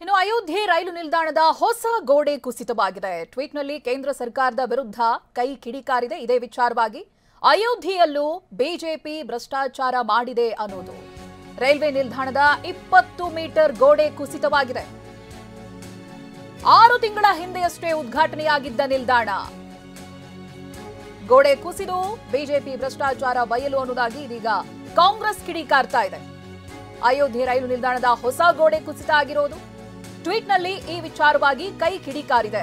ಇನ್ನು ಅಯೋಧ್ಯೆ ರೈಲು ನಿಲ್ದಾಣದ ಹೊಸ ಗೋಡೆ ಕುಸಿತವಾಗಿದೆ. ಟ್ವೀಟ್ನಲ್ಲಿ ಕೇಂದ್ರ ಸರ್ಕಾರದ ವಿರುದ್ಧ ಕೈ ಕಿಡಿಕಾರಿದೆ. ಇದೇ ವಿಚಾರವಾಗಿ ಅಯೋಧ್ಯೆಯಲ್ಲೂ ಬಿಜೆಪಿ ಭ್ರಷ್ಟಾಚಾರ ಮಾಡಿದೆ ಅನ್ನೋದು. ರೈಲ್ವೆ ನಿಲ್ದಾಣದ 20 ಮೀಟರ್ ಗೋಡೆ ಕುಸಿತವಾಗಿದೆ. 6 ತಿಂಗಳ ಹಿಂದೆಯಷ್ಟೇ ಉದ್ಘಾಟನೆಯಾಗಿದ್ದ ನಿಲ್ದಾಣ ಗೋಡೆ ಕುಸಿದು ಬಿಜೆಪಿ ಭ್ರಷ್ಟಾಚಾರ ಬಯಲು ಅನ್ನೋದಾಗಿ ಇದೀಗ ಕಾಂಗ್ರೆಸ್ ಕಿಡಿಕಾರ್ತಾ ಇದೆ. ಅಯೋಧ್ಯೆ ರೈಲು ನಿಲ್ದಾಣದ ಹೊಸ ಗೋಡೆ ಕುಸಿತ ಆಗಿರೋದು. ಟ್ವೀಟ್ನಲ್ಲಿ ಈ ವಿಚಾರವಾಗಿ ಕೈ ಕಿಡಿಕಾರಿದೆ.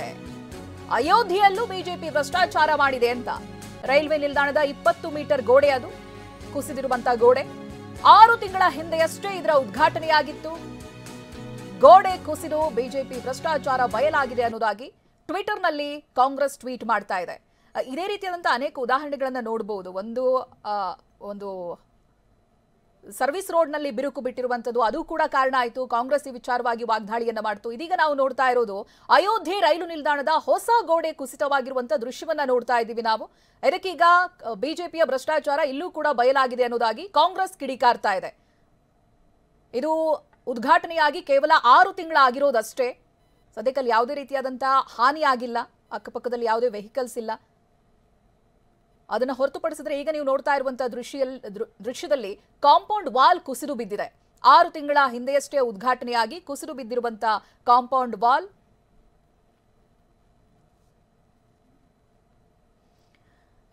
ಅಯೋಧ್ಯೆಯಲ್ಲೂ ಬಿಜೆಪಿ ಭ್ರಷ್ಟಾಚಾರ ಮಾಡಿದೆ ಅಂತ. ರೈಲ್ವೆ ನಿಲ್ದಾಣದ 20 ಮೀಟರ್ ಗೋಡೆ ಅದು ಕುಸಿದಿರುವಂತಹ ಗೋಡೆ. 6 ತಿಂಗಳ ಹಿಂದೆಯಷ್ಟೇ ಇದರ ಉದ್ಘಾಟನೆಯಾಗಿತ್ತು. ಗೋಡೆ ಕುಸಿದು ಬಿಜೆಪಿ ಭ್ರಷ್ಟಾಚಾರ ಬಯಲಾಗಿದೆ ಅನ್ನೋದಾಗಿ ಟ್ವಿಟರ್ನಲ್ಲಿ ಕಾಂಗ್ರೆಸ್ ಟ್ವೀಟ್ ಮಾಡ್ತಾ ಇದೆ. ಇದೇ ರೀತಿಯಾದಂತಹ ಅನೇಕ ಉದಾಹರಣೆಗಳನ್ನ ನೋಡಬಹುದು. ಒಂದು ಸರ್ವಿಸ್ ರೋಡ್ ನಲ್ಲಿ ಬಿರುಕು ಬಿಟ್ಟಿರುವಂತದ್ದು, ಅದು ಕೂಡ ಕಾರಣ ಆಯಿತು. ಕಾಂಗ್ರೆಸ್ ಈ ವಿಚಾರವಾಗಿ ವಾಗ್ದಾಳಿಯನ್ನ ಮಾಡ್ತು. ಇದೀಗ ನಾವು ನೋಡ್ತಾ ಇರೋದು ಅಯೋಧ್ಯೆ ರೈಲು ನಿಲ್ದಾಣದ ಹೊಸ ಗೋಡೆ ಕುಸಿತವಾಗಿರುವಂತಹ ದೃಶ್ಯವನ್ನ ನೋಡ್ತಾ ಇದ್ದೀವಿ ನಾವು. ಇದಕ್ಕೀಗ ಬಿಜೆಪಿಯ ಭ್ರಷ್ಟಾಚಾರ ಇಲ್ಲೂ ಕೂಡ ಬಯಲಾಗಿದೆ ಅನ್ನೋದಾಗಿ ಕಾಂಗ್ರೆಸ್ ಕಿಡಿಕಾರ್ತಾ ಇದೆ. ಇದು ಉದ್ಘಾಟನೆಯಾಗಿ ಕೇವಲ 6 ತಿಂಗಳ ಆಗಿರೋದಷ್ಟೇ. ಸದ್ಯಕ್ಕಲ್ಲಿ ಯಾವುದೇ ರೀತಿಯಾದಂತಹ ಹಾನಿ ಆಗಿಲ್ಲ. ಅಕ್ಕಪಕ್ಕದಲ್ಲಿ ಯಾವುದೇ ವೆಹಿಕಲ್ಸ್ ಇಲ್ಲ. ಅದನ್ನ ಹೊರತುಪಡಿಸಿದ್ರೆ ಈಗ ನೀವು ನೋಡ್ತಾ ಇರುವಂತಹ ದೃಶ್ಯದಲ್ಲಿ ಕಾಂಪೌಂಡ್ ವಾಲ್ ಕುಸಿದು ಬಿದ್ದಿದೆ. 6 ತಿಂಗಳ ಹಿಂದೆಯಷ್ಟೇ ಉದ್ಘಾಟನೆಯಾಗಿ ಕುಸಿದು ಬಿದ್ದಿರುವಂತಹ ಕಾಂಪೌಂಡ್ ವಾಲ್.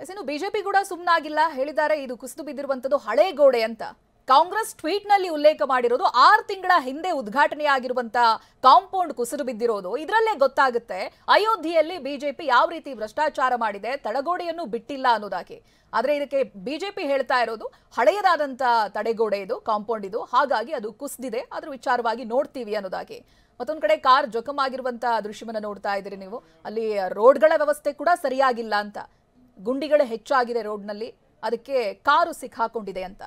ಇನ್ನು ಬಿಜೆಪಿ ಕೂಡ ಸುಮ್ಮನಾಗಿಲ್ಲ. ಹೇಳಿದ್ದಾರೆ ಇದು ಕುಸಿದು ಬಿದ್ದಿರುವಂತದ್ದು ಹಳೆ ಗೋಡೆ ಅಂತ. ಕಾಂಗ್ರೆಸ್ ಟ್ವೀಟ್ ನಲ್ಲಿ ಉಲ್ಲೇಖ ಮಾಡಿರೋದು 6 ತಿಂಗಳ ಹಿಂದೆ ಉದ್ಘಾಟನೆಯಾಗಿರುವಂತಹ ಕಾಂಪೌಂಡ್ ಕುಸಿದು ಬಿದ್ದಿರೋದು. ಇದರಲ್ಲೇ ಗೊತ್ತಾಗುತ್ತೆ ಅಯೋಧ್ಯೆಯಲ್ಲಿ ಬಿಜೆಪಿ ಯಾವ ರೀತಿ ಭ್ರಷ್ಟಾಚಾರ ಮಾಡಿದೆ, ತಡೆಗೋಡೆಯನ್ನು ಬಿಟ್ಟಿಲ್ಲ ಅನ್ನೋದಾಗಿ. ಆದ್ರೆ ಇದಕ್ಕೆ ಬಿಜೆಪಿ ಹೇಳ್ತಾ ಇರೋದು ಹಳೆಯದಾದಂತ ತಡೆಗೋಡೆ ಇದು, ಕಾಂಪೌಂಡ್ ಇದು, ಹಾಗಾಗಿ ಅದು ಕುಸಿದಿದೆ, ಅದ್ರ ವಿಚಾರವಾಗಿ ನೋಡ್ತೀವಿ ಅನ್ನೋದಾಗಿ. ಮತ್ತೊಂದ್ ಕಡೆ ಕಾರ್ ಜಖಮಾಗಿರುವಂತಹ ದೃಶ್ಯವನ್ನ ನೋಡ್ತಾ ಇದ್ದೀರಿ ನೀವು. ಅಲ್ಲಿ ರೋಡ್ಗಳ ವ್ಯವಸ್ಥೆ ಕೂಡ ಸರಿಯಾಗಿಲ್ಲ ಅಂತ. ಗುಂಡಿಗಳು ಹೆಚ್ಚಾಗಿದೆ ರೋಡ್ನಲ್ಲಿ, ಅದಕ್ಕೆ ಕಾರು ಸಿಕ್ಕಾಕೊಂಡಿದೆ ಅಂತ.